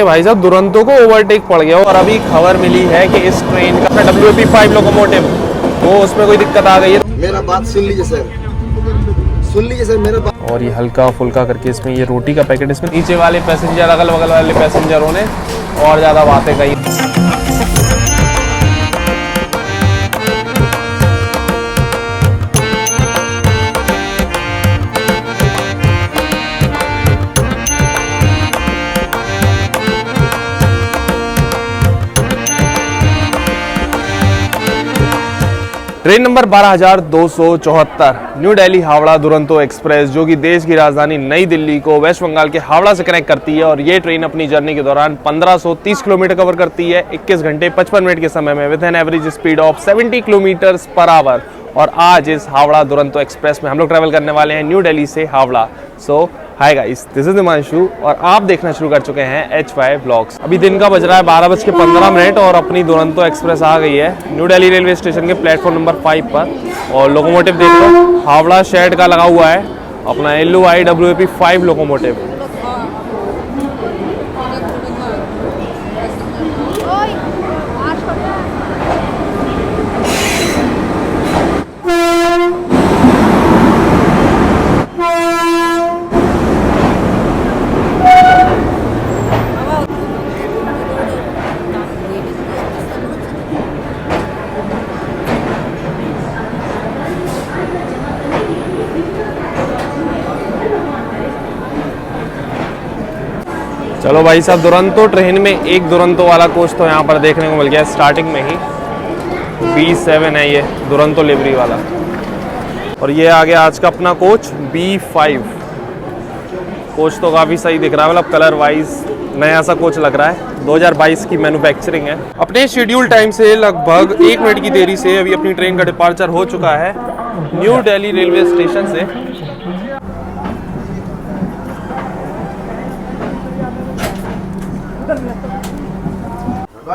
भाई साहब दुरंतो को ओवरटेक पड़ गया और अभी खबर मिली है कि इस ट्रेन का WP5 लोकोमोटिव वो उसमें कोई दिक्कत आ गई है। मेरा बात सुन लीजिए सर, मेरा बात। और ये हल्का फुल्का करके इसमें ये रोटी का पैकेट, इसमें नीचे वाले पैसेंजर अगल बगल वाले पैसेंजरों ने और ज़्यादा बातें कही। Train number 12,274 new Delhi Howrah Duronto express जो कि देश की राजधानी नई दिल्ली को वेस्ट बंगाल के हावड़ा से कनेक्ट करती है। और ये ट्रेन अपनी जर्नी के दौरान 1530 किलोमीटर कवर करती है 21 घंटे 55 मिनट के समय में with an average speed of 70 kilometre per hour. और आज इस हावड़ा दुरंतो एक्सप्रेस में हम लोग ट्रैवल करने वाले हैं न्यू दिल्ली से Howrah. So hi guys, this is Himanshu और आप देखना शुरू कर चुके हैं HY ब्लॉग्स। अभी दिन का बज रहा है 12:15 और अपनी दुरंतो एक्सप्रेस आ गई है न्यू दिल्ली रेलवे स्टेशन के प्लेटफॉर्म नंबर 5 पर। और लोकोमोटिव देख लो, हावड़ा शेड का लगा हुआ है अपना LOI WP5 लोकोमोटिव। चलो भाई साहब, दुरंतो ट्रेन में एक दुरंतो वाला कोच तो यहाँ पर देखने को मिल गया स्टार्टिंग में ही। B7 है ये दुरंतो लिवरी वाला। और ये आ गया आज का अपना कोच B5। कोच तो काफ़ी सही दिख रहा है, मतलब कलर वाइज नया सा कोच लग रहा है। 2022 की मैन्युफैक्चरिंग है। अपने शेड्यूल टाइम से लगभग 1 मिनट की देरी से अभी अपनी ट्रेन का डिपार्चर हो चुका है न्यू दिल्ली रेलवे स्टेशन से।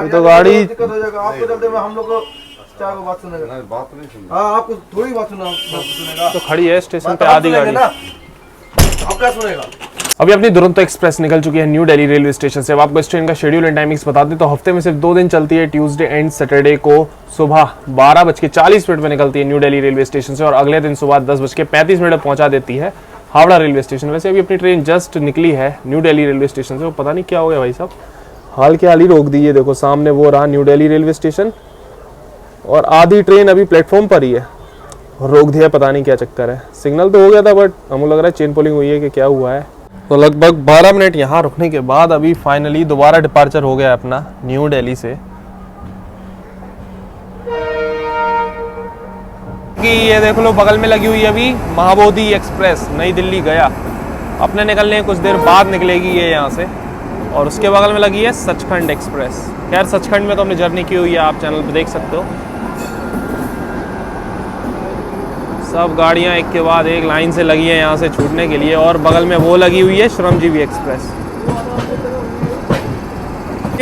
तो गाड़ी दिक्कत हो जाएगा आपको, चलते हुए हम लोग को चार बात सुनेगा। बात नहीं सुनेगा। हाँ, आपको थोड़ी बात सुनेगा। तो खड़ी है स्टेशन पे आधी गाड़ी, आप क्या सुनेगा। अभी अपनी दुरंतो एक्सप्रेस निकल चुकी है न्यू दिल्ली रेलवे स्टेशन से। अब आपको इस ट्रेन का शेड्यूल एंड टाइमिंग्स बता दें तो हफ्ते में सिर्फ 2 दिन चलती है। ट्यूसडे एंड सैटरडे को सुबह 12:40 में निकलती है न्यू दिल्ली रेलवे स्टेशन से और अगले दिन सुबह 10:35 में पहुंचा देती है हावड़ा रेलवे स्टेशन। वैसे अभी अपनी ट्रेन जस्ट निकली है न्यू दिल्ली रेलवे स्टेशन से। वो पता नहीं क्या हो गया भाई साहब, हाल के हाल ही रोक दी है। देखो सामने वो रहा न्यू दिल्ली रेलवे स्टेशन और आधी ट्रेन अभी प्लेटफॉर्म पर ही है, रोक दिया। पता नहीं क्या चक्कर है। सिग्नल तो हो गया था बट हमें लग रहा है चेन पुलिंग हुई है कि क्या हुआ है। तो लगभग 12 मिनट यहाँ रुकने के बाद अभी फाइनली दोबारा डिपार्चर हो गया है अपना न्यू दिल्ली से। कि ये देख लो बगल में लगी हुई है अभी महाबोधि एक्सप्रेस नई दिल्ली गया। अपने निकलने कुछ देर बाद निकलेगी ये यहाँ से। और उसके बगल में लगी है सचखंड एक्सप्रेस। खैर सचखंड में तो हमने जर्नी की हुई है, आप चैनल पे देख सकते हो। सब गाड़ियां एक के बाद एक लाइन से लगी है यहाँ से छूटने के लिए। और बगल में वो लगी हुई है श्रमजीवी एक्सप्रेस।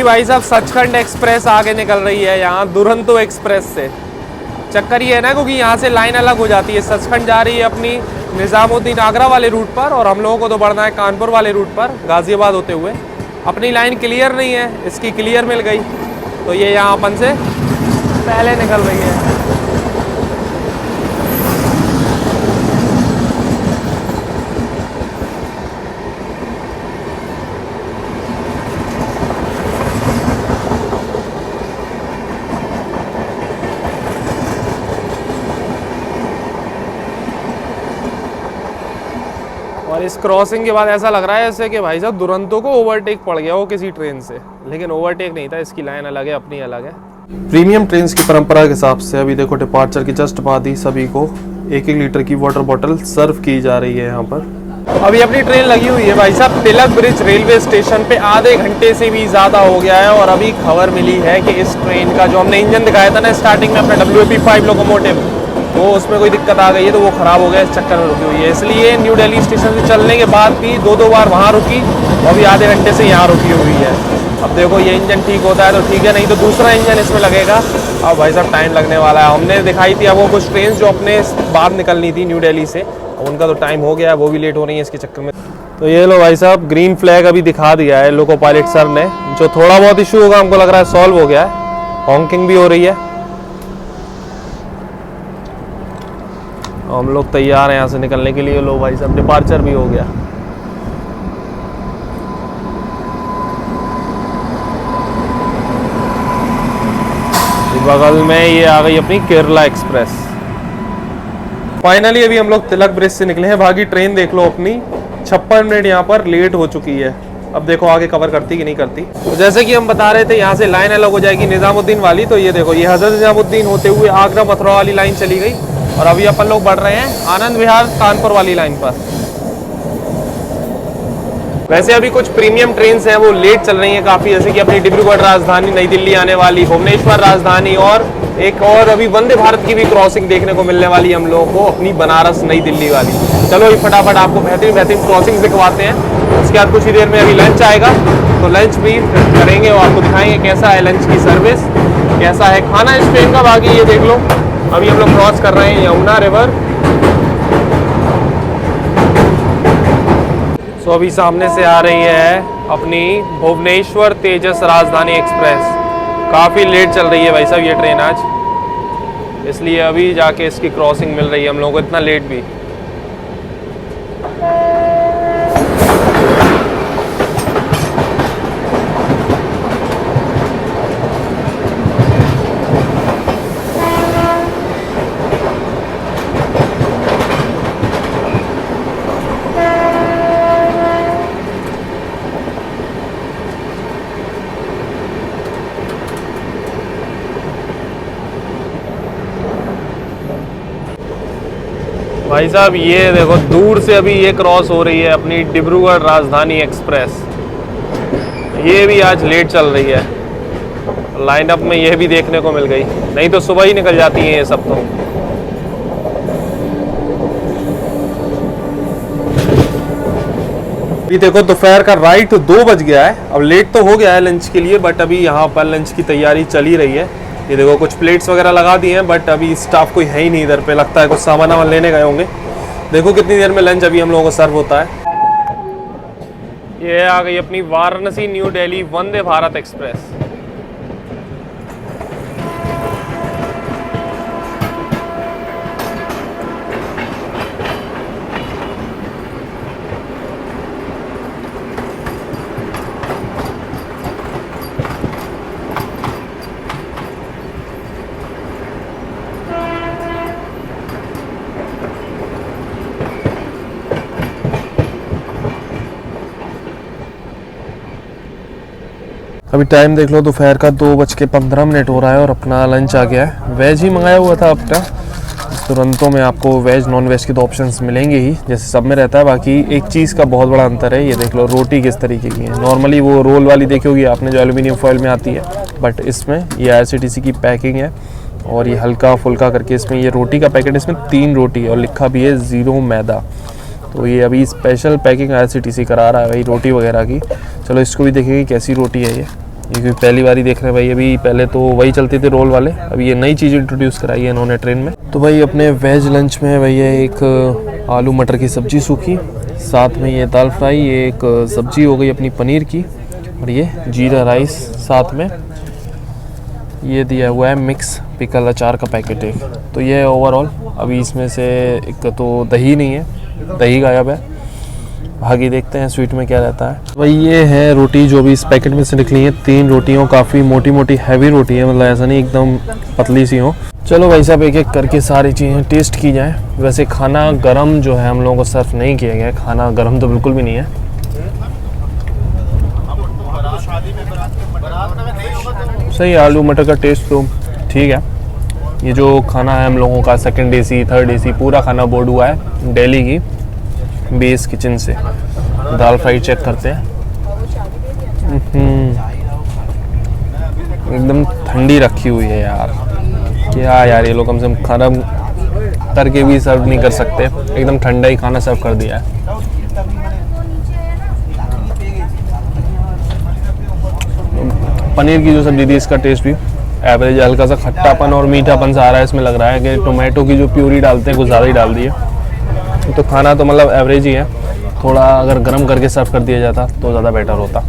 भाई साहब सचखंड एक्सप्रेस आगे निकल रही है यहाँ दुरंतो एक्सप्रेस से। चक्कर ये है ना क्योंकि यहाँ से लाइन अलग हो जाती है। सचखंड जा रही है अपनी निज़ामुद्दीन आगरा वाले रूट पर और हम लोगों को तो बढ़ना है कानपुर वाले रूट पर गाजियाबाद होते हुए। अपनी लाइन क्लियर नहीं है, इसकी क्लियर मिल गई तो ये यहाँ अपन से पहले निकल रही है। और इस क्रॉसिंग के बाद ऐसा लग रहा है जैसे कि भाई साहब दुरंतो को ओवरटेक पड़ गया हो किसी ट्रेन से, लेकिन ओवरटेक नहीं था। इसकी लाइन अलग है, अपनी अलग है। प्रीमियम ट्रेन्स की परंपरा के हिसाब से अभी देखो डिपार्चर के जस्ट बाद ही सभी को 1-1 लीटर की वाटर बॉटल सर्व की जा रही है यहाँ पर। अभी अपनी ट्रेन लगी हुई है भाई साहब तिलक ब्रिज रेलवे स्टेशन पे। आधे घंटे से भी ज़्यादा हो गया है और अभी खबर मिली है कि इस ट्रेन का जो हमने इंजन दिखाया था ना स्टार्टिंग में अपना WP5 लोकोमोटिव, वो उसमें कोई दिक्कत आ गई है तो वो ख़राब हो गया, इस चक्कर में रुकी हुई है। इसलिए न्यू दिल्ली स्टेशन से चलने के बाद भी 2-2 बार वहाँ रुकी और अभी आधे घंटे से यहाँ रुकी हुई है। अब देखो ये इंजन ठीक होता है तो ठीक है, नहीं तो दूसरा इंजन इसमें लगेगा। अब भाई साहब टाइम लगने वाला है। हमने दिखाई थी अब वो कुछ ट्रेन जो अपने बाद निकलनी थी न्यू दिल्ली से, उनका तो टाइम हो गया, वो भी लेट हो रही है इसके चक्कर में। तो ये लो भाई साहब, ग्रीन फ्लैग अभी दिखा दिया है लोको पायलट सर ने। जो थोड़ा बहुत इशू होगा हमको लग रहा है सॉल्व हो गया है। हॉकिंग भी हो रही है। हम लोग तैयार हैं यहाँ से निकलने के लिए। लो भाई साहब, डिपार्चर भी हो गया। बगल में ये आ गई अपनी केरला एक्सप्रेस। फाइनली अभी हम लोग तिलक ब्रिज से निकले हैं। बाकी ट्रेन देख लो अपनी 56 मिनट यहाँ पर लेट हो चुकी है। अब देखो आगे कवर करती कि नहीं करती। तो जैसे कि हम बता रहे थे, यहाँ से लाइन अलग हो जाएगी निजामुद्दीन वाली। तो ये देखो, ये हजरत निजामुद्दीन होते हुए आगरा मथुरा वाली लाइन चली गई और अभी अपन लोग बढ़ रहे हैं आनंद विहार कानपुर वाली लाइन पर। वैसे अभी कुछ प्रीमियम ट्रेन्स हैं वो लेट चल रही हैं काफ़ी, जैसे कि अपनी डिब्रूगढ़ राजधानी नई दिल्ली आने वाली, भुवनेश्वर राजधानी, और एक और अभी वंदे भारत की भी क्रॉसिंग देखने को मिलने वाली है हम लोगों को, अपनी बनारस नई दिल्ली वाली। चलो ये फटाफट आपको बेहतरीन बेहतरीन क्रॉसिंग्स दिखवाते हैं। उसके बाद कुछ ही देर में अभी लंच आएगा, तो लंच भी करेंगे और आपको दिखाएंगे कैसा है लंच की सर्विस, कैसा है खाना इस ट्रेन का। बाकी ये देख लो, अभी हम लोग क्रॉस कर रहे हैं यमुना रिवर। तो अभी सामने से आ रही है अपनी भुवनेश्वर तेजस राजधानी एक्सप्रेस। काफ़ी लेट चल रही है भाई साहब ये ट्रेन आज, इसलिए अभी जाके इसकी क्रॉसिंग मिल रही है हम लोगों को, इतना लेट भी। भाई साहब ये देखो, दूर से अभी ये क्रॉस हो रही है अपनी डिब्रूगढ़ राजधानी एक्सप्रेस। ये भी आज लेट चल रही है। लाइनअप में ये भी देखने को मिल गई, नहीं तो सुबह ही निकल जाती हैं ये सब। तो अभी देखो दोपहर का राइट 2 बज गया है। अब लेट तो हो गया है लंच के लिए, बट अभी यहाँ पर लंच की तैयारी चल ही रही है। ये देखो कुछ प्लेट्स वगैरह लगा दी हैं, बट अभी स्टाफ कोई है ही नहीं इधर पे, लगता है कुछ सामान वामान लेने गए होंगे। देखो कितनी देर में लंच अभी हम लोगों को सर्व होता है। ये आ गई अपनी वाराणसी न्यू दिल्ली वंदे भारत एक्सप्रेस। अभी टाइम देख लो, दोपहर का 2:15 हो रहा है और अपना लंच आ गया है। वेज ही मंगाया हुआ था अपना। तुरंतों में आपको वेज नॉन वेज के तो ऑप्शंस मिलेंगे ही, जैसे सब में रहता है। बाकी एक चीज़ का बहुत बड़ा अंतर है, ये देख लो रोटी किस तरीके की है। नॉर्मली वो रोल वाली देखी होगी आपने जो एल्यूमिनियम फॉइल में आती है, बट इसमें ये IRCTC की पैकिंग है और ये हल्का फुल्का करके इसमें ये रोटी का पैकेट, इसमें 3 रोटी और लिखा भी है 0 मैदा। तो ये अभी स्पेशल पैकिंग IRCTC करा रहा है भाई रोटी वगैरह की। चलो इसको भी देखेंगे कैसी रोटी है ये क्योंकि पहली बार ही देख रहे हैं भाई। अभी पहले तो वही चलते थे रोल वाले, अभी ये नई चीज़ इंट्रोड्यूस कराई है इन्होंने ट्रेन में। तो भाई अपने वेज लंच में भैया एक आलू मटर की सब्ज़ी सूखी, साथ में ये दाल फ्राई, ये एक सब्ज़ी हो गई अपनी पनीर की, और ये जीरा राइस, साथ में ये दिया हुआ है मिक्स पिकल अचार का पैकेट एक। तो ये है ओवरऑल। अभी इसमें से एक तो दही नहीं है, दही गायब है। भागी देखते हैं स्वीट में क्या रहता है। भाई ये है रोटी जो भी इस पैकेट में से निकली है, 3 रोटियों, काफ़ी मोटी मोटी हैवी रोटी है, मतलब ऐसा नहीं एकदम पतली सी हो। चलो भाई साहब एक एक करके सारी चीज़ें टेस्ट की जाए। वैसे खाना गरम जो है हम लोगों को सर्व नहीं किया गया, खाना गरम तो बिल्कुल भी नहीं है। सही आलू मटर का टेस्ट तो ठीक है। ये जो खाना है हम लोगों का 2nd AC 3rd AC पूरा खाना बोर्ड हुआ है दिल्ली की बेस किचन से। दाल फ्राई चेक करते हैं, एकदम ठंडी रखी हुई है यार। क्या यार ये लोग कम से कम खाना करके भी सर्व नहीं कर सकते, एकदम ठंडा ही खाना सर्व कर दिया है। पनीर की जो सब्जी थी इसका टेस्ट भी एवरेज, हल्का सा खट्टापन और मीठापन सा आ रहा है इसमें। लग रहा है कि टोमेटो की जो प्यूरी डालते हैं कुछ ज़्यादा ही डाल दी है। तो खाना तो मतलब एवरेज ही है। थोड़ा अगर गर्म करके सर्व कर दिया जाता तो ज़्यादा बेटर होता।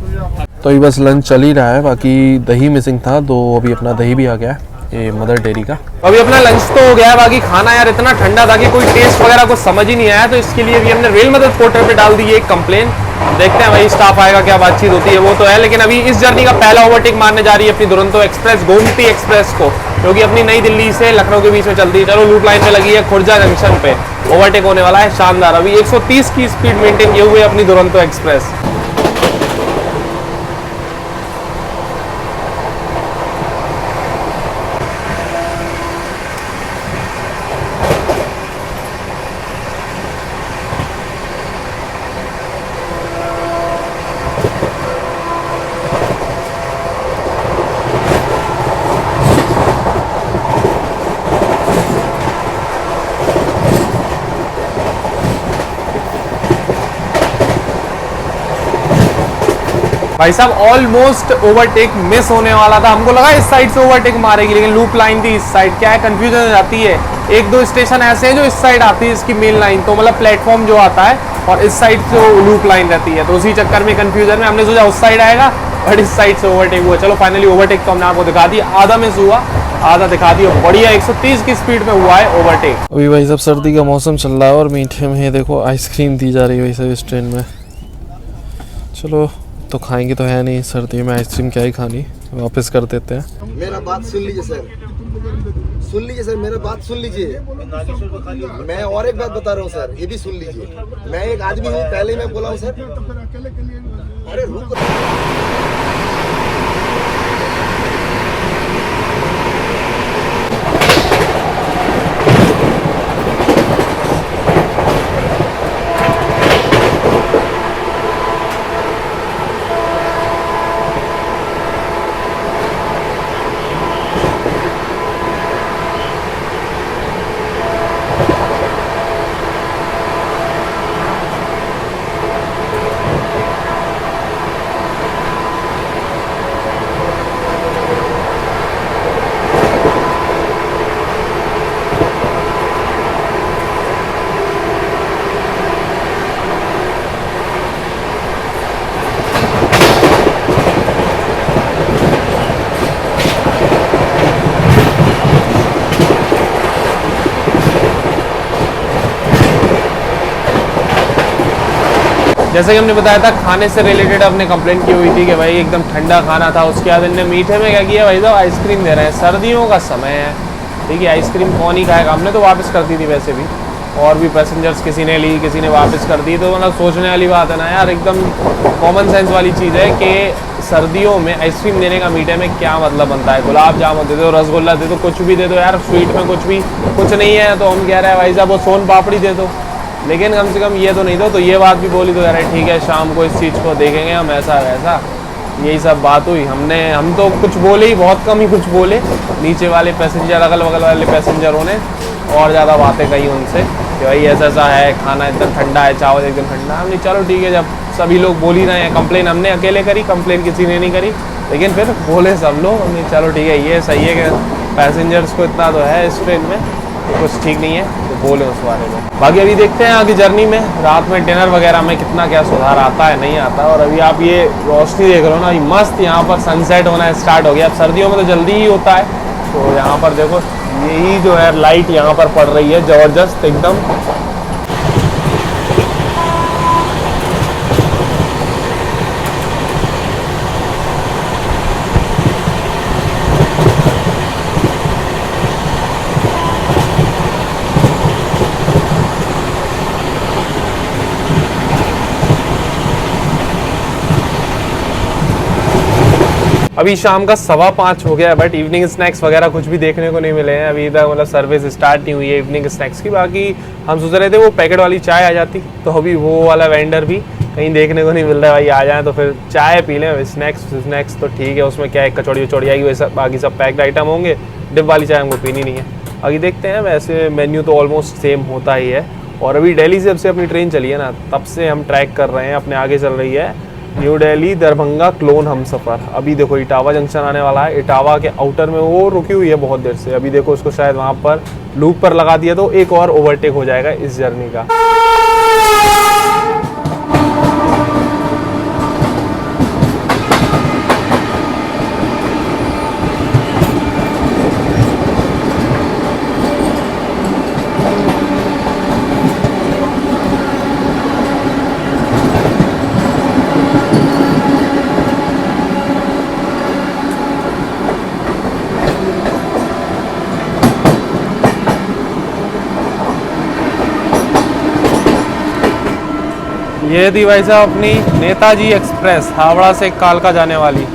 तो अभी बस लंच चल ही रहा है, बाकी दही मिसिंग था तो अभी अपना दही भी आ गया है, ये मदर डेयरी का। अभी अपना लंच तो हो गया है, बाकी खाना यार इतना ठंडा था कि कोई टेस्ट वगैरह कुछ समझ ही नहीं आया, तो इसके लिए भी हमने रेल मदद पोर्टल पे डाल दी है एक कंप्लेन। देखते हैं वही स्टाफ आएगा, क्या बातचीत होती है वो तो है। लेकिन अभी इस जर्नी का पहला ओवरटेक मारने जा रही है अपनी दुरंतो एक्सप्रेस, गोमती एक्सप्रेस को, जो कि अपनी नई दिल्ली से लखनऊ के बीच में चलती है। चलो लूप लाइन पे लगी है, खुर्जा जंक्शन पे ओवरटेक होने वाला है शानदार। अभी 130 की स्पीड मेंटेन किए हुए अपनी दुरंतो एक्सप्रेस। भाई साहब ऑलमोस्ट ओवरटेक मिस होने वाला था, हमको लगा इस साइड से ओवरटेक मारेगी, लेकिन लूप लाइन थी इस साइड। क्या है, कंफ्यूजन हो जाती है। एक दो स्टेशन ऐसे हैं जो इस साइड आती है इसकी मेन लाइन, तो मतलब प्लेटफॉर्म जो आता है, और इस साइड से लूप लाइन रहती है, तो उसी चक्कर में कंफ्यूजन में हमने सोचा उस साइड आएगा, बट इस साइड से ओवरटेक हुआ। चलो फाइनली ओवरटेक तो हमने आपको दिखा दिया, आधा मिस हुआ, आधा दिखा दिया। बढ़िया 130 की स्पीड में हुआ है ओवरटेक। अभी भाई साहब सर्दी का मौसम चल रहा है और मीठे में देखो आइसक्रीम दी जा रही है भाई साहब इस ट्रेन में। चलो तो खाएंगे तो है नहीं, सर्दी में आइसक्रीम क्या ही खानी, वापस कर देते हैं। मेरा बात सुन लीजिए सर, सुन लीजिए सर, मेरा बात सुन लीजिए। मैं और एक बात बता रहा हूँ सर, ये भी सुन लीजिए। मैं एक आदमी हूँ, पहले ही मैं बोला हूँ सर। अरे रुक, जैसे कि हमने बताया था, खाने से रिलेटेड हमने कंप्लेंट की हुई थी कि भाई एकदम ठंडा खाना था। उसके बाद इनने मीठे में क्या किया भाई साहब, आइसक्रीम दे रहे हैं। सर्दियों का समय है, ठीक है, आइसक्रीम कौन ही खाएगा। हमने तो वापस कर दी थी वैसे भी, और भी पैसेंजर्स किसी ने ली, किसी ने वापस कर दी। तो मतलब सोचने वाली बात है ना यार, एकदम कॉमन सेंस वाली चीज़ है कि सर्दियों में आइसक्रीम देने का मीठे में क्या मतलब बनता है। गुलाब जामुन दे दो, रसगुल्ला दे दो, कुछ भी दे दो यार, स्वीट में कुछ नहीं है तो हम कह रहे हैं भाई साहब वो सोन पापड़ी दे दो, लेकिन कम से कम ये तो नहीं दो। तो ये बात भी बोली तो यार ठीक है, शाम को इस चीज़ को देखेंगे हम, ऐसा वैसा, यही सब बात हुई। हम तो कुछ बोले ही, बहुत कम ही कुछ बोले। नीचे वाले पैसेंजर, अगल बगल वाले पैसेंजरों ने और ज़्यादा बातें कही उनसे कि भाई ऐसा ऐसा है, खाना एकदम ठंडा है, चावल एकदम ठंडा। हमने चलो ठीक है, जब सभी लोग बोल ही रहे हैं, कंप्लेन हमने अकेले करी, कंप्लेन किसी ने नहीं करी, लेकिन फिर बोले सब लोग। हमने चलो ठीक है, ये सही है कि पैसेंजर्स को इतना तो है इस ट्रेन में, तो कुछ ठीक नहीं है तो बोले उस बारे में। बाकी अभी देखते हैं आगे जर्नी में, रात में डिनर वगैरह में कितना क्या सुधार आता है नहीं आता। और अभी आप ये रोशनी देख रहे हो ना, ये मस्त यहाँ पर सनसेट होना स्टार्ट हो गया। अब सर्दियों में तो जल्दी ही होता है, तो यहाँ पर देखो यही जो है लाइट यहाँ पर पड़ रही है ज़बरदस्त एकदम। अभी शाम का 5:15 हो गया है, बट इवनिंग स्नैक्स वगैरह कुछ भी देखने को नहीं मिले हैं अभी इधर। मतलब सर्विस स्टार्ट नहीं हुई है इवनिंग स्नैक्स की। बाकी हम सोच रहे थे वो पैकेट वाली चाय आ जाती, तो अभी वो वाला वेंडर भी कहीं देखने को नहीं मिल रहा है। भाई आ जाए तो फिर चाय पी लें। स्नैक्स तो ठीक है, उसमें क्या है, कचौड़ी वचौड़ी आएगी, वैसा बाकी सब पैक्ड आइटम होंगे। डिप वाली चाय हमको पीनी नहीं है। अभी देखते हैं, वैसे मेन्यू तो ऑलमोस्ट सेम होता ही है। और अभी दिल्ली से जब से अपनी ट्रेन चली है ना, तब से हम ट्रैक कर रहे हैं, अपने आगे चल रही है न्यू दिल्ली दरभंगा क्लोन हमसफ़र। अभी देखो इटावा जंक्शन आने वाला है, इटावा के आउटर में वो रुकी हुई है बहुत देर से। अभी देखो उसको शायद वहाँ पर लूप पर लगा दिया तो एक और ओवरटेक हो जाएगा इस जर्नी का। ये थी भाई साहब अपनी नेताजी एक्सप्रेस, हावड़ा से कालका जाने वाली।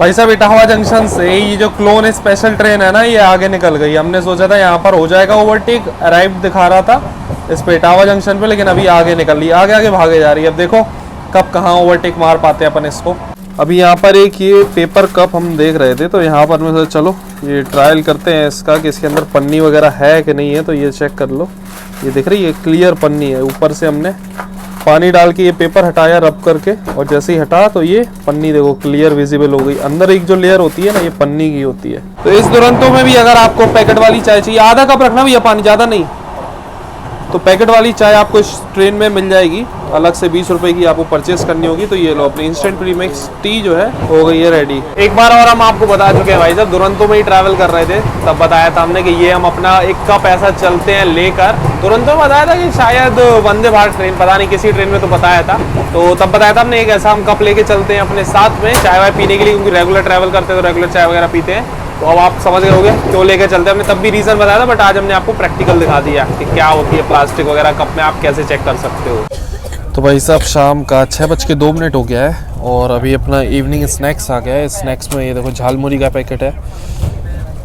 भाई साहब इटावा जंक्शन से ये जो क्लोन स्पेशल ट्रेन है ना, ये आगे निकल गई। हमने सोचा था यहाँ पर हो जाएगा ओवरटेक, अराइव दिखा रहा था इस पे इटावा जंक्शन पे, लेकिन अभी आगे निकल रही है, आगे आगे भागे जा रही है। अब देखो कब कहाँ ओवरटेक मार पाते हैं अपन इसको। अभी यहाँ पर एक ये पेपर कप हम देख रहे थे, तो यहाँ पर मैं चलो ये ट्रायल करते हैं इसका कि इसके अंदर पन्नी वगैरह है कि नहीं है। तो ये चेक कर लो, ये दिख रही है क्लियर पन्नी है। ऊपर से हमने पानी डाल के ये पेपर हटाया रब करके, और जैसे ही हटा तो ये पन्नी देखो क्लियर विजिबल हो गई। अंदर एक जो लेयर होती है ना, ये पन्नी की होती है। तो इस दुरंतो में भी अगर आपको पैकेट वाली चाय चाहिए, आधा कप रखना भैया पानी, ज़्यादा नहीं, तो पैकेट वाली चाय आपको इस ट्रेन में मिल जाएगी। अलग से 20 रुपए की आपको परचेस करनी होगी। तो ये लो अपनी इंस्टेंट प्रीमिक्स टी जो है हो गई है रेडी। एक बार और हम आपको बता चुके हैं भाई साहब, दुरंतो में ही ट्रैवल कर रहे थे तब बताया था हमने कि ये हम अपना एक कप ऐसा चलते हैं लेकर। दुरंतो में बताया था कि शायद वंदे भारत ट्रेन, पता नहीं किसी ट्रेन में तो बताया था। तो तब बताया था हमने एक ऐसा हम कप लेके चलते हैं अपने साथ में चाय वाय पीने के लिए, क्योंकि रेगुलर ट्रैवल करते हैं तो रेगुलर चाय वगैरह पीते हैं। तो अब आप समझ गए होंगे क्यों लेकर चलते हैं। हमने तब भी रीज़न बताया था, बट आज हमने आपको प्रैक्टिकल दिखा दिया कि क्या होती है प्लास्टिक वगैरह कप में, आप कैसे चेक कर सकते हो। तो भाई साहब शाम का 6:02 हो गया है और अभी अपना इवनिंग स्नैक्स आ गया है। स्नैक्स में ये देखो झालमुरी का पैकेट है,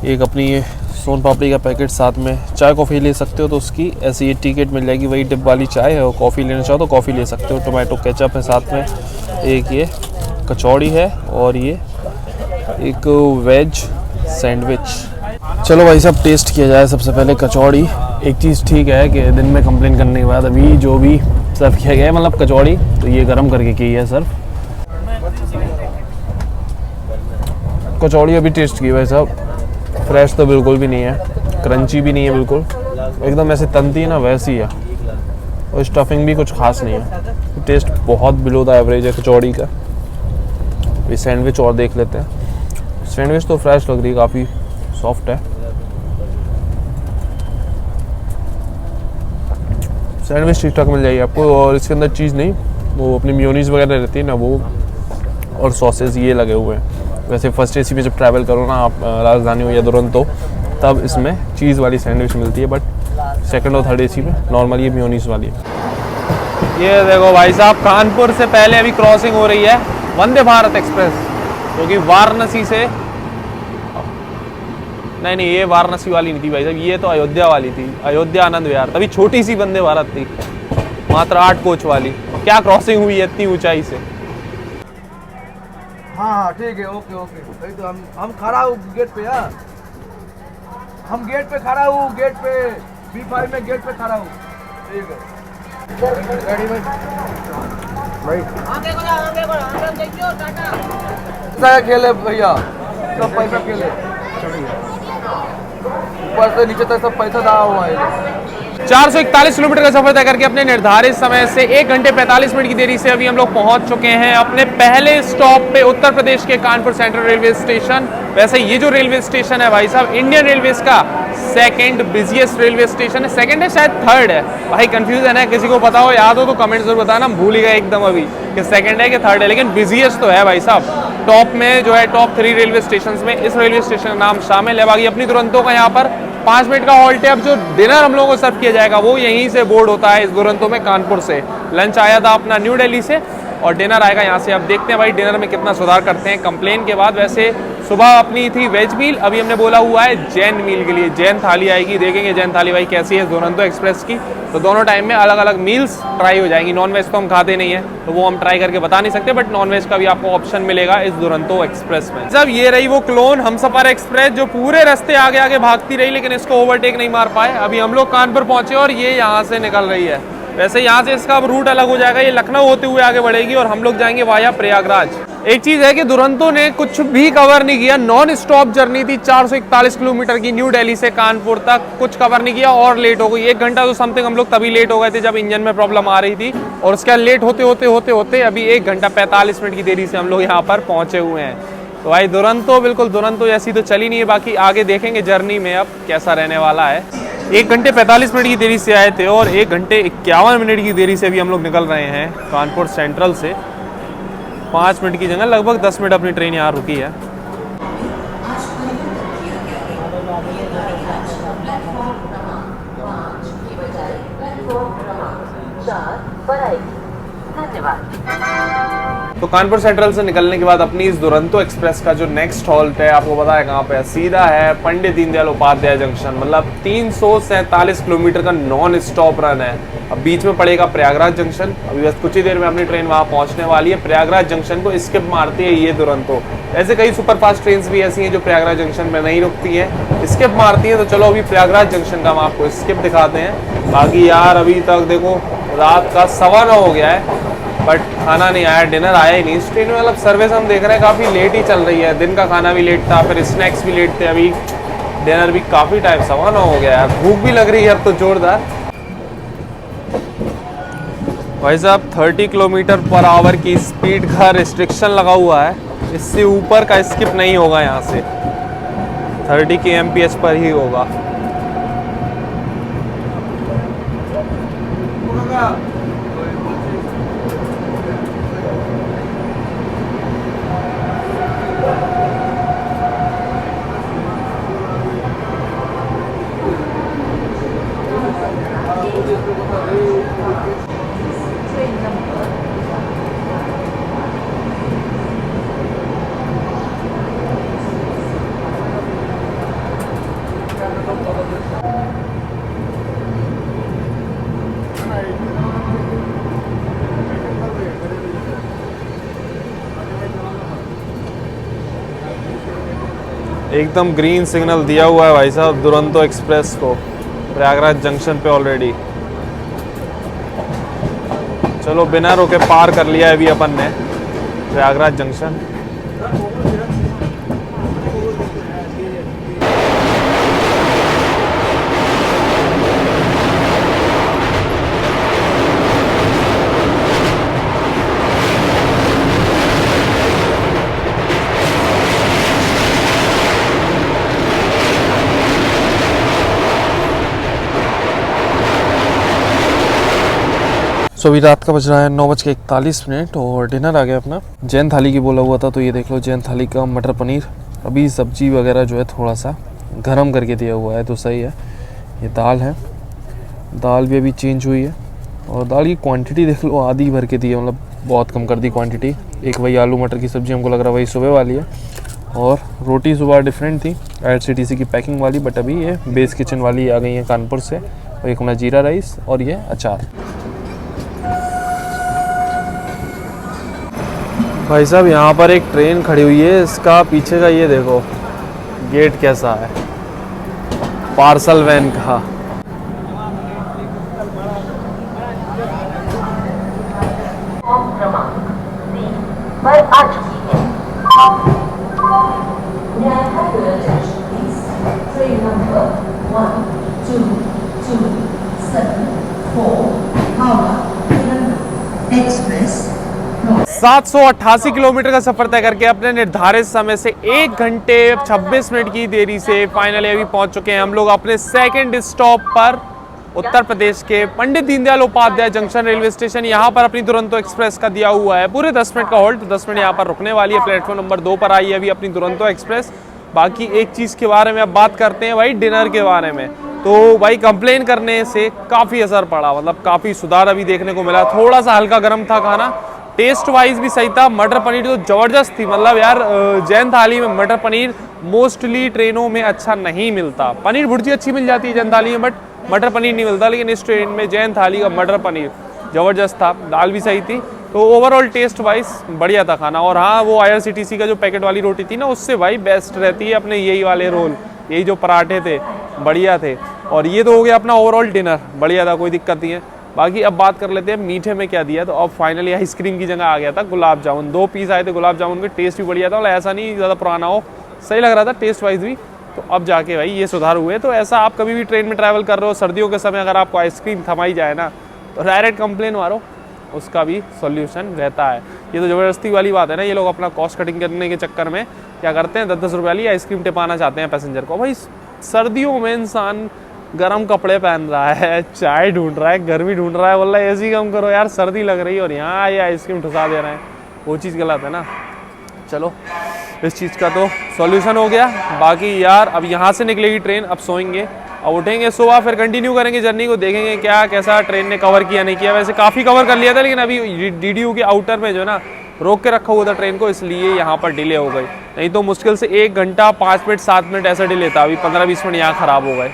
एक अपनी ये सोन पापड़ी का पैकेट, साथ में चाय कॉफ़ी ले सकते हो तो उसकी ऐसी ये टिकट मिल जाएगी, वही डिब वाली चाय है। और कॉफ़ी लेना चाहो तो कॉफ़ी ले सकते हो। टोमेटो केचप है साथ में, एक ये कचौड़ी है और ये एक वेज सैंडविच। चलो भाई साहब टेस्ट किया जाए। सबसे पहले कचौड़ी। एक चीज़ ठीक है कि दिन में कंप्लेन करने के बाद अभी जो भी सर्व किया गया है, मतलब कचौड़ी तो ये गर्म करके की है सर्व। कचौड़ी अभी टेस्ट की भाई साहब, फ्रेश तो बिल्कुल भी नहीं है, क्रंची भी नहीं है बिल्कुल, एकदम ऐसे तंती है ना वैसी है। और स्टफिंग भी कुछ खास नहीं है। टेस्ट बहुत बिलो द एवरेज है कचौड़ी का। ये सैंडविच और देख लेते हैं। सैंडविच तो फ्रेश लग रही है, काफ़ी सॉफ्ट है। सैंडविच ठीक ठाक मिल जाएगी आपको, और इसके अंदर चीज़ नहीं, वो अपनी मेयोनीज वगैरह रहती है ना वो, और सॉसेज ये लगे हुए हैं। वैसे फर्स्ट एसी में जब ट्रैवल करो ना आप राजधानी हो या दुरंतो, तब इसमें चीज़ वाली सैंडविच मिलती है, बट सेकंड और थर्ड एसी में नॉर्मल ये मेयोनीज वाली है। ये देखो भाई साहब, कानपुर से पहले अभी क्रॉसिंग हो रही है वंदे भारत एक्सप्रेस, जो कि वाराणसी से, नहीं ये वाराणसी वाली नहीं थी भाई साहब, ये तो अयोध्या वाली थी, अयोध्या आनंद विहार। तभी छोटी सी वंदे भारत थी, मात्र 8 कोच वाली। क्या क्रॉसिंग हुई है इतनी ऊंचाई से। हाँ ठीक है, ओके ओके। भाई तो हम खड़ा हूँ गेट पे, यार हम गेट पे खड़ा हूँ, गेट पे B5 में गेट पे खड़ा हूँ। ठीक है गाड़ी में भाई पैसा खेले भैया, सब पैसा खेले, ऊपर से नीचे तक सब पैसा डाला हुआ है। 441 किलोमीटर का सफर तय करके अपने निर्धारित समय से 1 घंटे 45 मिनट की देरी से अभी हम लोग पहुंच चुके हैं अपने पहले स्टॉप पे, उत्तर प्रदेश के कानपुर सेंट्रल रेलवे स्टेशन। वैसे ये जो रेलवे स्टेशन है भाई साहब, इंडियन रेलवेज का सेकंड बिजिएस्ट रेलवे स्टेशन है। सेकंड है शायद थर्ड है भाई, कंफ्यूजन है, किसी को पता हो याद हो तो कमेंट जरूर बताना, हम भूल ही गए एकदम अभी कि सेकंड है कि थर्ड है, लेकिन बिजिएस्ट तो है भाई साहब। टॉप में जो है टॉप 3 रेलवे स्टेशन में इस रेलवे स्टेशन का नाम शामिल है। बाकी अपनी दुरंतों का यहाँ पर 5 मिनट का हॉल्ट है। अब जो डिनर हम लोगों को सर्व किया जाएगा वो यहीं से बोर्ड होता है इस दुरंतों में, कानपुर से। लंच आया था अपना न्यू दिल्ली से और डिनर आएगा यहाँ से। अब देखते हैं भाई डिनर में कितना सुधार करते हैं कंप्लेन के बाद। वैसे सुबह अपनी थी वेज मील, अभी हमने बोला हुआ है जैन मील के लिए, जैन थाली आएगी। देखेंगे जैन थाली भाई कैसी है दुरंतो एक्सप्रेस की। तो दोनों टाइम में अलग अलग मील्स ट्राई हो जाएंगी। नॉनवेज तो हम खाते नहीं है तो वो हम ट्राई करके बता नहीं सकते, बट नॉनवेज का भी आपको ऑप्शन मिलेगा इस दुरंतो एक्सप्रेस में। जब ये रही वो क्लोन हमसफर एक्सप्रेस जो पूरे रास्ते आगे आगे भागती रही, लेकिन इसको ओवरटेक नहीं मार पाए। अभी हम लोग कानपुर पहुंचे और ये यहाँ से निकल रही है। वैसे यहाँ से इसका अब रूट अलग हो जाएगा, ये लखनऊ होते हुए आगे बढ़ेगी और हम लोग जाएंगे वाया प्रयागराज। एक चीज़ है कि दुरंतो ने कुछ भी कवर नहीं किया, नॉन स्टॉप जर्नी थी 441 किलोमीटर की न्यू दिल्ली से कानपुर तक, कुछ कवर नहीं किया और लेट हो गई। 1 घंटा तो समथिंग हम लोग तभी लेट हो गए थे जब इंजन में प्रॉब्लम आ रही थी, और उसके बाद लेट होते अभी 1 घंटा 45 मिनट की देरी से हम लोग यहाँ पर पहुँचे हुए हैं। तो भाई दुरंतो बिल्कुल दुरंतो जैसी तो चली नहीं है, बाकी आगे देखेंगे जर्नी में अब कैसा रहने वाला है। 1 घंटे 45 मिनट की देरी से आए थे और 1 घंटे 51 मिनट की देरी से भी हम लोग निकल रहे हैं कानपुर सेंट्रल से। 5 मिनट की जगह लगभग 10 मिनट अपनी ट्रेन यहाँ रुकी है। तो कानपुर सेंट्रल से निकलने के बाद अपनी इस दुरंतो एक्सप्रेस का जो नेक्स्ट हॉल्ट है आपको पता है कहाँ पे है, सीधा है पंडित दीनदयाल उपाध्याय जंक्शन। मतलब 347 किलोमीटर का नॉन स्टॉप रन है। अब बीच में पड़ेगा प्रयागराज जंक्शन, अभी बस कुछ ही देर में अपनी ट्रेन वहाँ पहुँचने वाली है। प्रयागराज जंक्शन को स्किप मारती है ये दुरंतो। ऐसे कई सुपरफास्ट ट्रेन भी ऐसी हैं जो प्रयागराज जंक्शन में नहीं रुकती हैं, स्किप मारती हैं। तो चलो अभी प्रयागराज जंक्शन का हम आपको स्किप दिखाते हैं। बाकी यार अभी तक देखो रात का 9:15 हो गया है बट खाना नहीं आया, डिनर आया ही नहीं इस ट्रेन में। मतलब सर्विस हम देख रहे हैं काफ़ी लेट ही चल रही है, दिन का खाना भी लेट था, फिर स्नैक्स भी लेट थे, अभी डिनर भी काफ़ी टाइम 9:15 हो गया है। भूख भी लग रही है अब तो जोरदार। भाई साहब 30 किलोमीटर पर आवर की स्पीड का रिस्ट्रिक्शन लगा हुआ है, इससे ऊपर का स्किप नहीं होगा। यहाँ से 30 kmph पर ही होगा। एकदम ग्रीन सिग्नल दिया हुआ है भाई साहब दुरंतो एक्सप्रेस को प्रयागराज जंक्शन पे ऑलरेडी। चलो बिना रोके पार कर लिया है अभी अपन ने प्रयागराज जंक्शन। तो अभी रात का बज रहा है 9:41 और डिनर आ गया अपना। जैन थाली की बोला हुआ था तो ये देख लो जैन थाली का मटर पनीर। अभी सब्जी वगैरह जो है थोड़ा सा गरम करके दिया हुआ है तो सही है। ये दाल है, दाल भी अभी चेंज हुई है और दाल की क्वांटिटी देख लो आधी भर के दी है, मतलब बहुत कम कर दी क्वांटिटी। एक वही आलू मटर की सब्ज़ी हमको लग रहा है वही सुबह वाली है और रोटी सुबह डिफरेंट थी IRCTC की पैकिंग वाली, बट अभी ये बेस किचन वाली आ गई है कानपुर से। और एक अपना जीरा राइस और ये अचार। भाई साहब यहाँ पर एक ट्रेन खड़ी हुई है, इसका पीछे का ये देखो गेट कैसा है, पार्सल वैन का। पर आ चुकी है। Train number 1227 Howrah express 788 kilometre का सफर तय करके अपने निर्धारित समय से 1 घंटे 26 मिनट की देरी से फाइनली अभी पहुंच चुके हैं हम लोग अपने सेकंड स्टॉप पर, उत्तर प्रदेश के Pandit Deendayal Upadhyay junction railway station. यहाँ पर अपनी दुरंतो एक्सप्रेस का दिया हुआ है पूरे 10 मिनट का होल्ड, 10 मिनट यहाँ पर रुकने वाली है। प्लेटफॉर्म नंबर 2 पर आई है अभी अपनी दुरंतो एक्सप्रेस। बाकी एक चीज़ के बारे में अब बात करते हैं भाई, डिनर के बारे में। तो भाई कंप्लेन करने से काफ़ी असर पड़ा, मतलब काफ़ी सुधार अभी देखने को मिला। थोड़ा सा हल्का गर्म था खाना, टेस्ट वाइज भी सही था। मटर पनीर तो ज़बरदस्त थी, मतलब यार जैन थाली में मटर पनीर मोस्टली ट्रेनों में अच्छा नहीं मिलता। पनीर भुर्जी अच्छी मिल जाती है जैन थाली में, बट मटर पनीर नहीं मिलता। लेकिन इस ट्रेन में जैन थाली का मटर पनीर ज़बरदस्त था, दाल भी सही थी। तो ओवरऑल टेस्ट वाइज बढ़िया था खाना। और हाँ, वो IRCTC का जो पैकेट वाली रोटी थी ना, उससे भाई बेस्ट रहती है अपने यही वाले रोल, यही जो पराठे थे बढ़िया थे। और ये तो हो गया अपना ओवरऑल डिनर, बढ़िया था, कोई दिक्कत नहीं है। बाकी अब बात कर लेते हैं मीठे में क्या दिया। तो अब फाइनली आइसक्रीम की जगह आ गया था गुलाब जामुन। 2 पीस आए थे गुलाब जामुन के, टेस्ट भी बढ़िया था, और ऐसा नहीं ज़्यादा पुराना हो, सही लग रहा था टेस्ट वाइज भी। तो अब जाके भाई ये सुधार हुए। तो ऐसा आप कभी भी ट्रेन में ट्रैवल कर रहे हो सर्दियों के समय, अगर आपको आइसक्रीम थमाई जाए ना, तो डायरेक्ट कंप्लेन मारो, उसका भी सॉल्यूशन रहता है। ये तो ज़बरदस्ती वाली बात है ना, ये लोग अपना कॉस्ट कटिंग करने के चक्कर में क्या करते हैं, 10-10 रुपये वाली आइसक्रीम टिपाना चाहते हैं पैसेंजर को। भाई सर्दियों में इंसान गर्म कपड़े पहन रहा है, चाय ढूंढ रहा है, गर्मी ढूंढ रहा है, बोल रहा है एसी कम करो यार, सर्दी लग रही है, और यहाँ ये आइसक्रीम ठुसा दे रहे हैं, वो चीज़ गलत है ना। चलो इस चीज़ का तो सॉल्यूशन हो गया। बाकी यार अब यहाँ से निकलेगी ट्रेन, अब सोएंगे और उठेंगे सुबह, फिर कंटिन्यू करेंगे जर्नी को, देखेंगे क्या कैसा ट्रेन ने कवर किया नहीं किया। वैसे काफ़ी कवर कर लिया था, लेकिन अभी DDU के आउटर में जो है ना रोक के रखा हुआ था ट्रेन को, इसलिए यहाँ पर डिले हो गई। नहीं तो मुश्किल से 1 घंटा 5 मिनट 7 मिनट ऐसा डिले था। अभी 15-20 मिनट यहाँ ख़राब हो गए।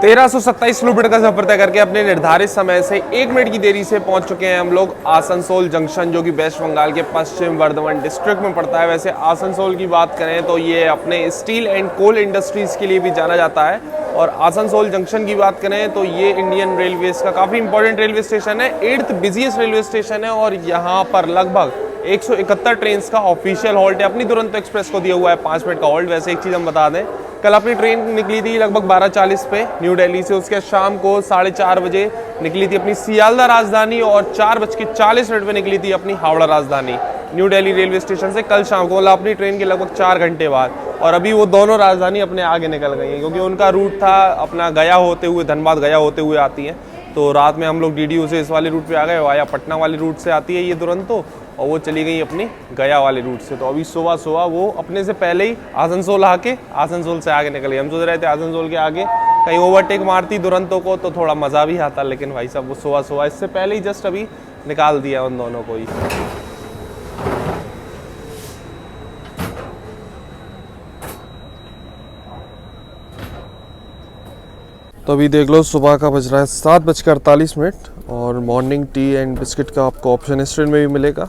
तेरह 1327 किलोमीटर का सफर तय करके अपने निर्धारित समय से 1 मिनट की देरी से पहुंच चुके हैं हम लोग आसनसोल जंक्शन, जो कि वेस्ट बंगाल के पश्चिम वर्धमान डिस्ट्रिक्ट में पड़ता है। वैसे आसनसोल की बात करें तो ये अपने स्टील एंड कोल इंडस्ट्रीज़ के लिए भी जाना जाता है, और आसनसोल जंक्शन की बात करें तो ये इंडियन रेलवेज का काफ़ी इंपॉर्टेंट रेलवे स्टेशन है, 8th बिजिएस्ट रेलवे स्टेशन है, और यहाँ पर लगभग 171 ट्रेन का ऑफिशियल हॉल्ट है। अपनी दुरंतो एक्सप्रेस को दिया हुआ है 5 मिनट का हॉल्ट। वैसे एक चीज़ हम बता दें, कल अपनी ट्रेन निकली थी लगभग 12:40 पे न्यू दिल्ली से, उसके शाम को 4:30 बजे निकली थी अपनी सियालदा राजधानी, और 4:40 पे निकली थी अपनी Howrah Rajdhani new Delhi railway station से कल शाम को, मतलब अपनी ट्रेन के लगभग 4 घंटे बाद। और अभी वो दोनों राजधानी अपने आगे निकल गई हैं, क्योंकि उनका रूट था अपना गया होते हुए, धनबाद गया होते हुए आती हैं। तो रात में हम लोग DDU से इस वाले रूट पे आ गए, वाया पटना वाले रूट से आती है ये दुरंतो, और वो चली गई अपनी गया वाले रूट से। तो अभी सुबह वो अपने से पहले ही आसनसोल आके आसनसोल से आगे निकल गई। हम सोच रहे थे आसनसोल के आगे कहीं ओवरटेक मारती दुरंतो को तो थोड़ा मज़ा भी आता, लेकिन भाई साहब वो सुबह इससे पहले ही जस्ट अभी निकाल दिया उन दोनों को ही। तो अभी देख लो सुबह का बज रहा है 7:48, और मॉर्निंग टी एंड बिस्किट का आपको ऑप्शन इस ट्रेन में भी मिलेगा।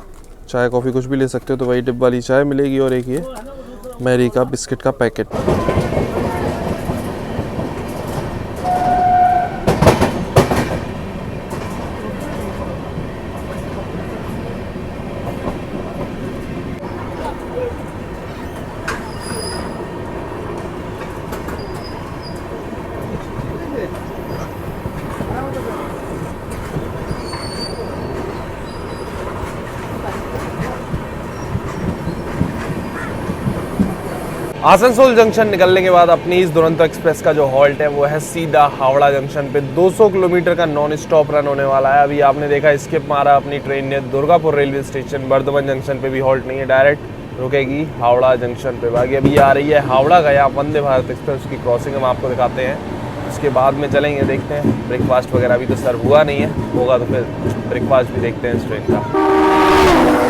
चाय कॉफ़ी कुछ भी ले सकते हो, तो वही डिब्बा वाली चाय मिलेगी, और एक ये मैरी का बिस्किट का पैकेट। आसनसोल जंक्शन निकलने के बाद अपनी इस दुरंतो एक्सप्रेस का जो हॉल्ट है वो है सीधा हावड़ा जंक्शन पे। 200 किलोमीटर का नॉन स्टॉप रन होने वाला है। अभी आपने देखा स्किप मारा अपनी ट्रेन ने Durgapur railway station, Bardhaman junction पे भी हॉल्ट नहीं है, डायरेक्ट रुकेगी हावड़ा जंक्शन पे। बाकी अभी आ रही है हावड़ा गया वंदे भारत एक्सप्रेस की क्रॉसिंग, हम आपको दिखाते हैं। उसके बाद में चलेंगे, देखते हैं ब्रेकफास्ट वगैरह अभी तो सर्व हुआ नहीं है, होगा तो फिर ब्रेकफास्ट भी देखते हैं इस ट्रेन का।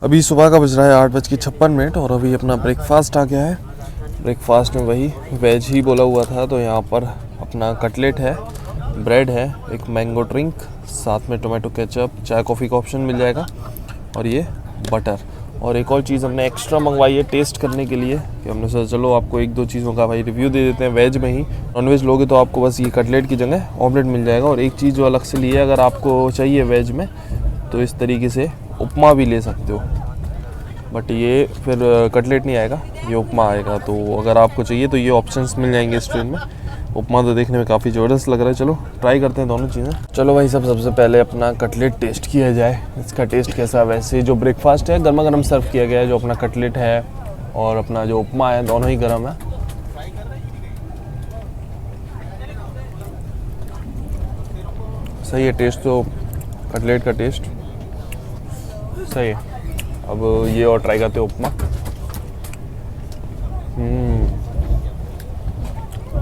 अभी सुबह का बज रहा है 8:56, और अभी अपना ब्रेकफास्ट आ गया है। ब्रेकफास्ट में वही वेज ही बोला हुआ था, तो यहाँ पर अपना कटलेट है, ब्रेड है, एक मैंगो ड्रिंक, साथ में टोमेटो केचप, चाय कॉफ़ी का ऑप्शन मिल जाएगा, और ये बटर, और एक और चीज़ हमने एक्स्ट्रा मंगवाई है टेस्ट करने के लिए कि हमने सोचा चलो आपको एक दो चीज़ों का भाई रिव्यू दे देते हैं वेज में ही। नॉन वेज लोगे तो आपको बस ये कटलेट की जगह ऑमलेट मिल जाएगा। और एक चीज़ जो अलग से ली है, अगर आपको चाहिए वेज में तो इस तरीके से उपमा भी ले सकते हो, बट ये फिर कटलेट नहीं आएगा, ये उपमा आएगा। तो अगर आपको चाहिए तो ये ऑप्शंस मिल जाएंगे इस ट्रेन में। उपमा तो देखने में काफ़ी ज़बरदस्त लग रहा है। चलो ट्राई करते हैं दोनों चीज़ें। चलो भाई सबसे पहले अपना कटलेट टेस्ट किया जाए, इसका टेस्ट कैसा है। वैसे जो ब्रेकफास्ट है गर्मा गर्म सर्व किया गया है, जो अपना कटलेट है और अपना जो उपमा है दोनों ही गर्म है। सही है टेस्ट, तो कटलेट का टेस्ट सही है। अब ये और ट्राई करते हैं उपमा।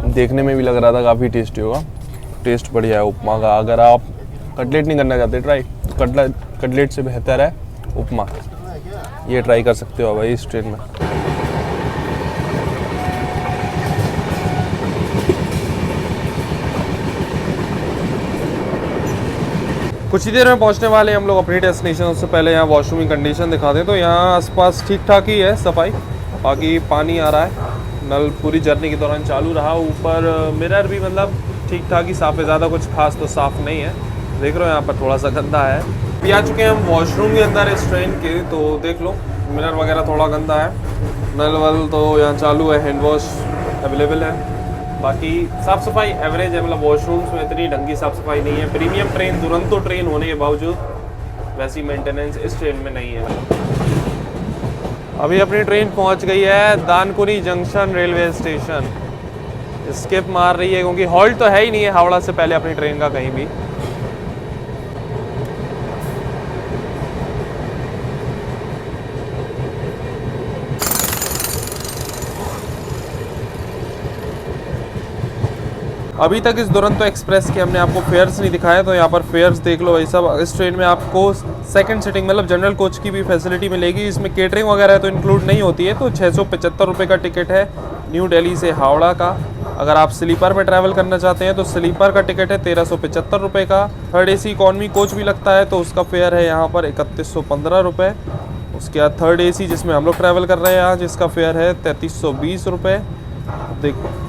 देखने में भी लग रहा था काफ़ी टेस्टी होगा, टेस्ट बढ़िया है उपमा का। अगर आप कटलेट नहीं करना चाहते ट्राई, तो कटलेट से बेहतर है उपमा, ये ट्राई कर सकते हो भाई इस ट्रेन में। कुछ ही देर में पहुंचने वाले हम लोग अपनी डेस्टिनेशन। उससे पहले यहाँ वॉशरूम की कंडीशन दिखा दें तो यहाँ आसपास ठीक ठाक ही है सफाई, बाकी पानी आ रहा है, नल पूरी जर्नी के दौरान चालू रहा। ऊपर मिरर भी मतलब ठीक ठाक ही साफ़ है, ज़्यादा कुछ खास तो साफ़ नहीं है। देख रहे हो यहाँ पर थोड़ा सा गंदा है। अभी आ चुके हैं हम वॉशरूम के अंदर इस ट्रेन के, तो देख लो मिरर वगैरह थोड़ा गंदा है। नल वल तो यहाँ चालू है, हैंड वॉश अवेलेबल है, बाकी साफ़ सफाई एवरेज है। मतलब वॉशरूम्स में इतनी ढंगी साफ़ सफाई नहीं है। प्रीमियम ट्रेन दुरंतो ट्रेन होने के बावजूद वैसी मेंटेनेंस इस ट्रेन में नहीं है। अभी अपनी ट्रेन पहुंच गई है Dankuni junction railway station. Skip मार रही है क्योंकि हॉल्ट तो है ही नहीं है हावड़ा से पहले अपनी ट्रेन का कहीं भी। अभी तक इस दुरंतो एक्सप्रेस के हमने आपको फेयर्स नहीं दिखाए, तो यहाँ पर फेयर्स देख लो भाई साहब। इस ट्रेन में आपको सेकंड सीटिंग मतलब जनरल कोच की भी फैसिलिटी मिलेगी। इसमें केटरिंग वगैरह तो इंक्लूड नहीं होती है। तो 675 रुपये का टिकट है न्यू दिल्ली से हावड़ा का। अगर आप स्लीपर में ट्रैवल करना चाहते हैं तो स्लीपर का टिकट है 1375 रुपये का। थर्ड AC इकॉनमी कोच भी लगता है तो उसका फेयर है यहाँ पर 3115 रुपये। उसके बाद थर्ड AC जिसमें हम लोग ट्रैवल कर रहे हैं आज, जिसका फेयर है 3320 रुपये। देखो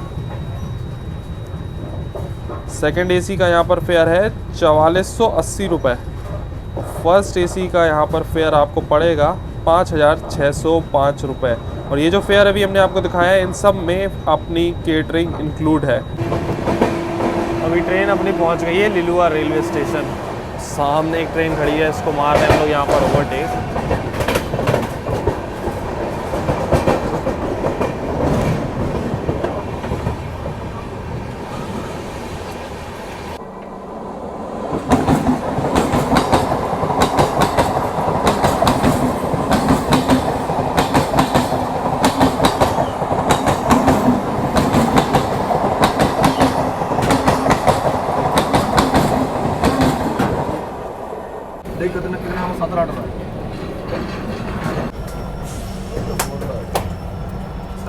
सेकेंड AC का यहाँ पर फेयर है 4480 रुपये। फर्स्ट AC का यहाँ पर फेयर आपको पड़ेगा 5605 रुपये। और ये जो फेयर अभी हमने आपको दिखाया है इन सब में अपनी केटरिंग इंक्लूड है। अभी ट्रेन अपनी पहुँच गई है लिलुआ रेलवे स्टेशन। सामने एक ट्रेन खड़ी है, इसको मार रहे हैं हम लोग यहाँ पर ओवरटेक।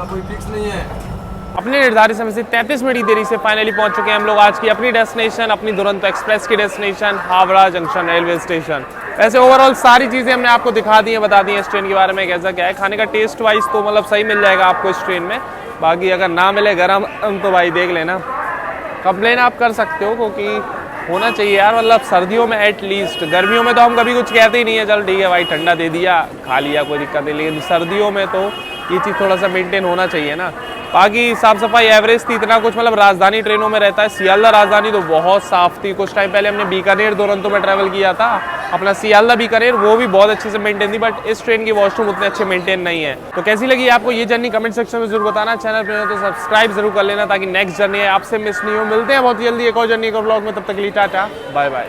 कोई फिक्स नहीं है। अपने निर्धारित समय से 33 मिनट की देरी से फाइनली पहुंच चुके हैं हम लोग आज की अपनी डेस्टिनेशन, अपनी दुरंतो एक्सप्रेस की destination Howrah junction railway station. वैसे ओवरऑल सारी चीज़ें हमने आपको दिखा दी हैं, बता दी हैं इस ट्रेन के बारे में कैसा क्या है। खाने का टेस्ट वाइज तो मतलब सही मिल जाएगा आपको इस ट्रेन में। बाकी अगर ना मिले गरम तो भाई देख लेना, कंप्लेन आप कर सकते हो क्योंकि होना चाहिए यार। मतलब सर्दियों में एटलीस्ट, गर्मियों में तो हम कभी कुछ कहते ही नहीं है, चल ठीक है भाई ठंडा दे दिया खा लिया कोई दिक्कत नहीं, लेकिन सर्दियों में तो ये चीज़ थोड़ा सा मेंटेन होना चाहिए ना। बाकी साफ़ सफाई एवरेज थी, इतना कुछ मतलब राजधानी ट्रेनों में रहता है। सियालदा राजधानी तो बहुत साफ़ थी। कुछ टाइम पहले हमने बीकानेर दुरंतो में ट्रैवल किया था, अपना सियालदा बीकानेर, वो भी बहुत अच्छे से मेंटेन थी। बट इस ट्रेन की वॉशरूम उतने अच्छे मेंटेन नहीं है। तो कैसी लगी आपको ये जर्नी कमेंट सेक्शन में जरूर बताना। चैनल पर तो सब्सक्राइब जरूर कर लेना ताकि नेक्स्ट जर्नी आपसे मिस नहीं हो। मिलते हैं बहुत जल्दी एक और जर्नी का ब्लॉग में, तब तक के लिए टाटा बाय बाय।